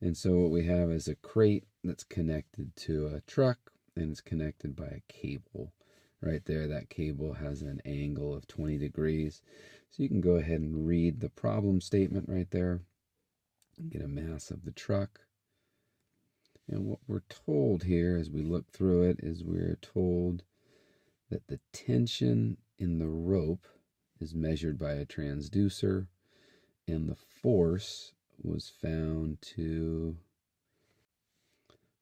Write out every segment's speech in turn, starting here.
And so what we have is a crate that's connected to a truck, and it's connected by a cable. Right there, that cable has an angle of 20 degrees. So you can go ahead and read the problem statement right there and get a mass of the truck. And what we're told here as we look through it is we're told that the tension in the rope is measured by a transducer, and the force was found to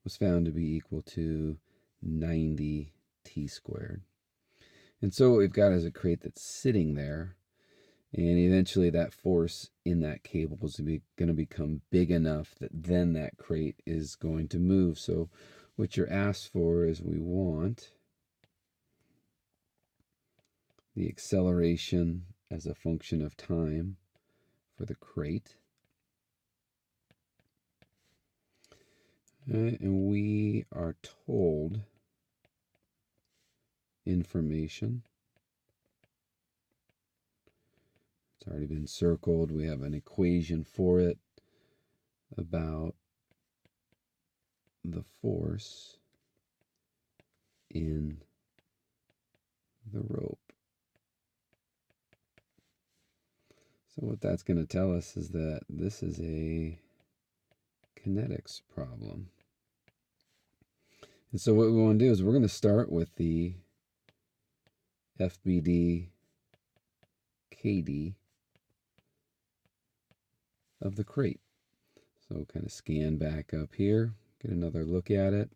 be equal to 90 t squared. And so what we've got is a crate that's sitting there, and eventually that force in that cable is going to become big enough that then that crate is going to move. So what you're asked for is we want the acceleration as a function of time for the crate. And we are told information. It's already been circled. We have an equation for it about the force in the rope. So what that's going to tell us is that this is a kinetics problem. And so what we want to do is we're going to start with the FBD KD of the crate. So kind of scan back up here, get another look at it.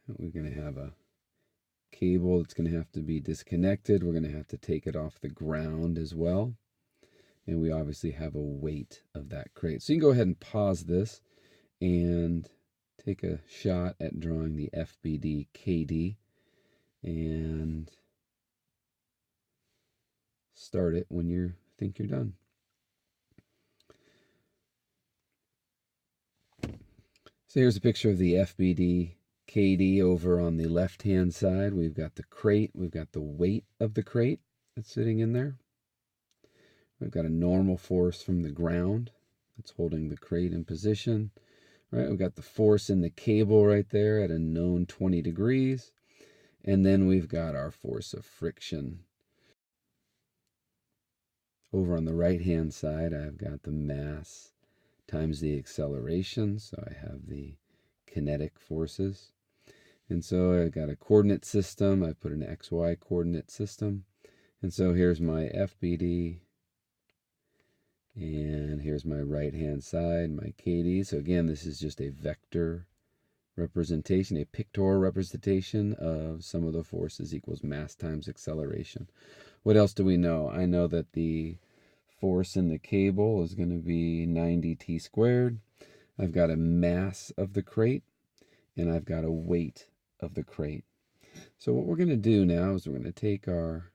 We're going to have a cable that's going to have to be disconnected. We're going to have to take it off the ground as well. And we obviously have a weight of that crate. So you can go ahead and pause this and take a shot at drawing the FBD KD and start it when you think you're done. So here's a picture of the FBD KD over on the left-hand side. We've got the crate. We've got the weight of the crate that's sitting in there. We've got a normal force from the ground that's holding the crate in position. Right, we've got the force in the cable right there at a known 20 degrees. And then we've got our force of friction. Over on the right-hand side, I've got the mass times the acceleration. So I have the kinetic forces. And so I've got a coordinate system. I put an XY coordinate system. And so here's my FBD. And here's my right-hand side, my KD. So again, this is just a vector representation, a pictorial representation of sum of the forces equals mass times acceleration. What else do we know? I know that the force in the cable is going to be 90 t squared. I've got a mass of the crate, and I've got a weight of the crate. So what we're going to do now is we're going to take our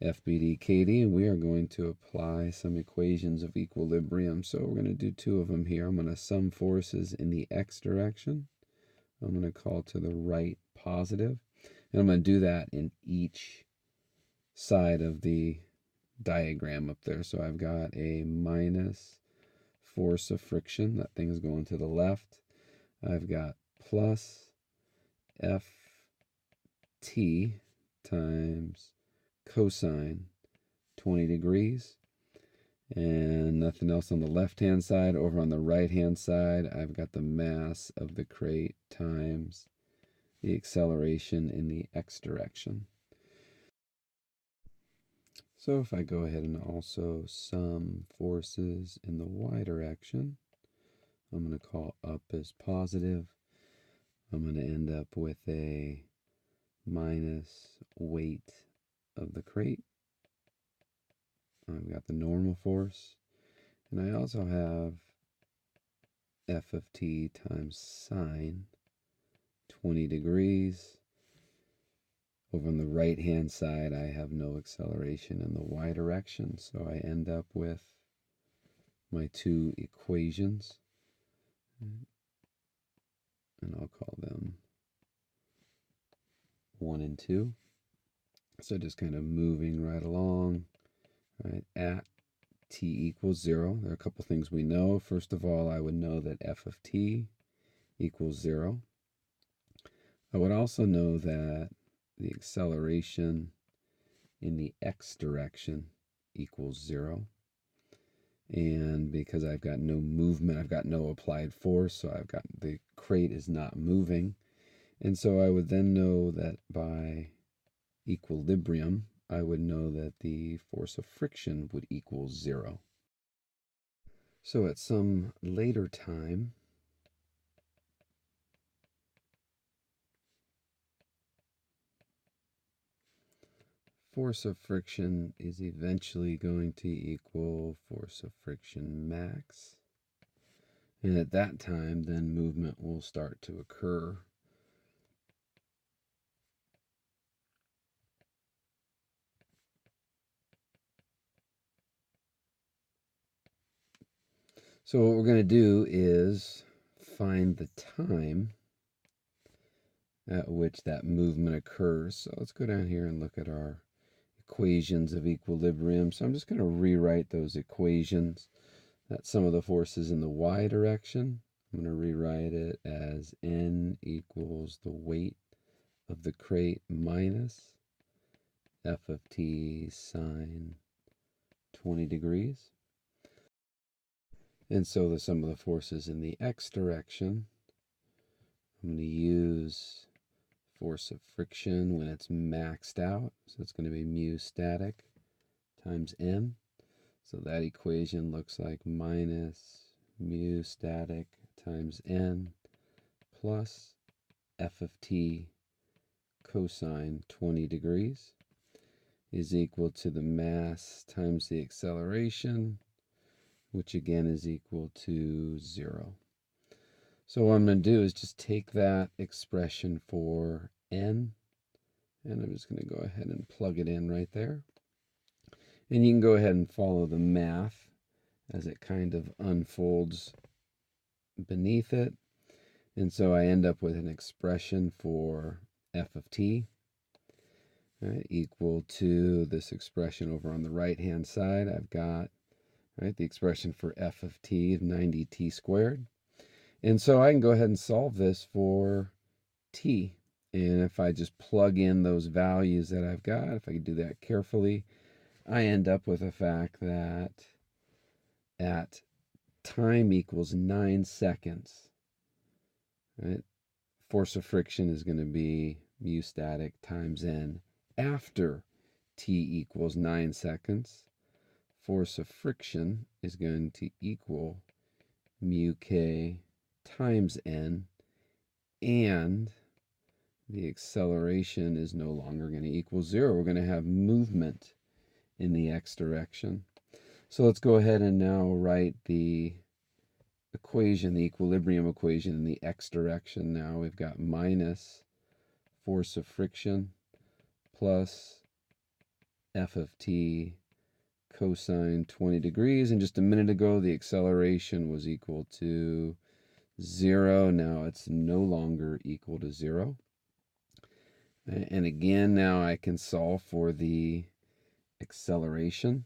FBD KD, and we are going to apply some equations of equilibrium. So we're going to do two of them here. I'm going to sum forces in the x direction. I'm going to call to the right positive, and I'm going to do that in each side of the diagram up there. So I've got a minus force of friction. That thing is going to the left. I've got plus Ft times cosine 20 degrees, and nothing else on the left-hand side. Over on the right-hand side, I've got the mass of the crate times the acceleration in the x direction. So if I go ahead and also sum forces in the y direction, I'm going to call up as positive. I'm going to end up with a minus weight of the crate. I've got the normal force, and I also have f of t times sine 20 degrees. Over on the right-hand side, I have no acceleration in the y direction, so I end up with my two equations, and I'll call them 1 and 2. So just kind of moving right along, right, at t equals 0. There are a couple things we know. First of all, I would know that f of t equals 0. I would also know that the acceleration in the x direction equals 0. And because I've got no movement, I've got no applied force, so I've got the crate is not moving. And so I would then know that by equilibrium, I would know that the force of friction would equal 0. So at some later time, force of friction is eventually going to equal force of friction max. And at that time, then movement will start to occur. So what we're going to do is find the time at which that movement occurs. So let's go down here and look at our equations of equilibrium. So I'm just going to rewrite those equations. That's some of the forces in the y direction. I'm going to rewrite it as N equals the weight of the crate minus f of t sine 20 degrees. And so the sum of the forces in the x direction, I'm going to use force of friction when it's maxed out. So it's going to be mu static times m. So that equation looks like minus mu static times n plus f of t cosine 20 degrees is equal to the mass times the acceleration, which again is equal to 0. So what I'm going to do is just take that expression for n, and I'm just going to go ahead and plug it in right there. And you can go ahead and follow the math as it kind of unfolds beneath it. And so I end up with an expression for f of t, right, equal to this expression over on the right-hand side. I've got, right, the expression for f of t of 90t squared. And so I can go ahead and solve this for t. And if I just plug in those values that I've got, if I could do that carefully, I end up with the fact that at time equals 9 seconds, right, force of friction is going to be mu static times n. After t equals 9 seconds, force of friction is going to equal mu k times n, and the acceleration is no longer going to equal 0. We're going to have movement in the x direction. So let's go ahead and now write the equation, the equilibrium equation in the x direction. Now we've got minus force of friction plus f of t cosine 20 degrees. And just a minute ago, the acceleration was equal to 0. Now it's no longer equal to 0. And again, now I can solve for the acceleration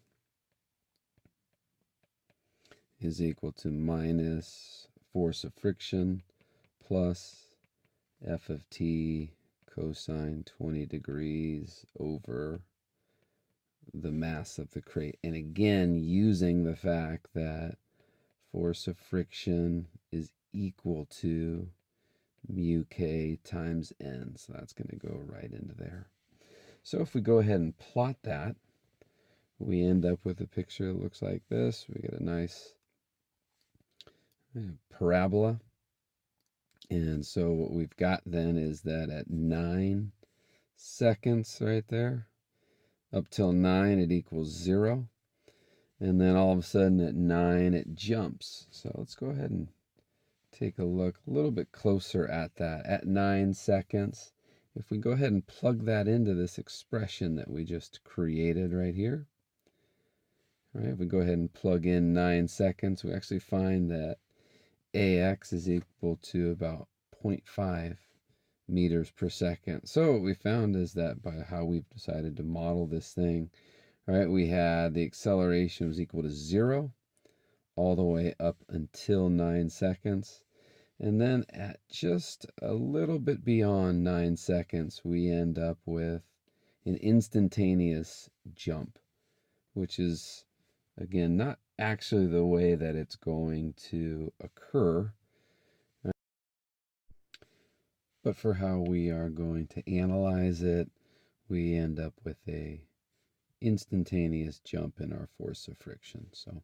is equal to minus force of friction plus f of t cosine 20 degrees over the mass of the crate. And again, using the fact that force of friction is equal to mu k times n. So that's going to go right into there. So if we go ahead and plot that, we end up with a picture that looks like this. We get a nice parabola. And so what we've got then is that at 9 seconds right there, up till 9 it equals 0. And then all of a sudden at 9 it jumps. So let's go ahead and take a look a little bit closer at that. At 9 seconds, if we go ahead and plug that into this expression that we just created right here, right, if we go ahead and plug in 9 seconds, we actually find that AX is equal to about 0.5 meters per second. So what we found is that by how we've decided to model this thing, All right, we had the acceleration was equal to 0 all the way up until 9 seconds. And then at just a little bit beyond 9 seconds, we end up with an instantaneous jump, which is, again, not actually the way that it's going to occur, but for how we are going to analyze it, we end up with a instantaneous jump in our force of friction. So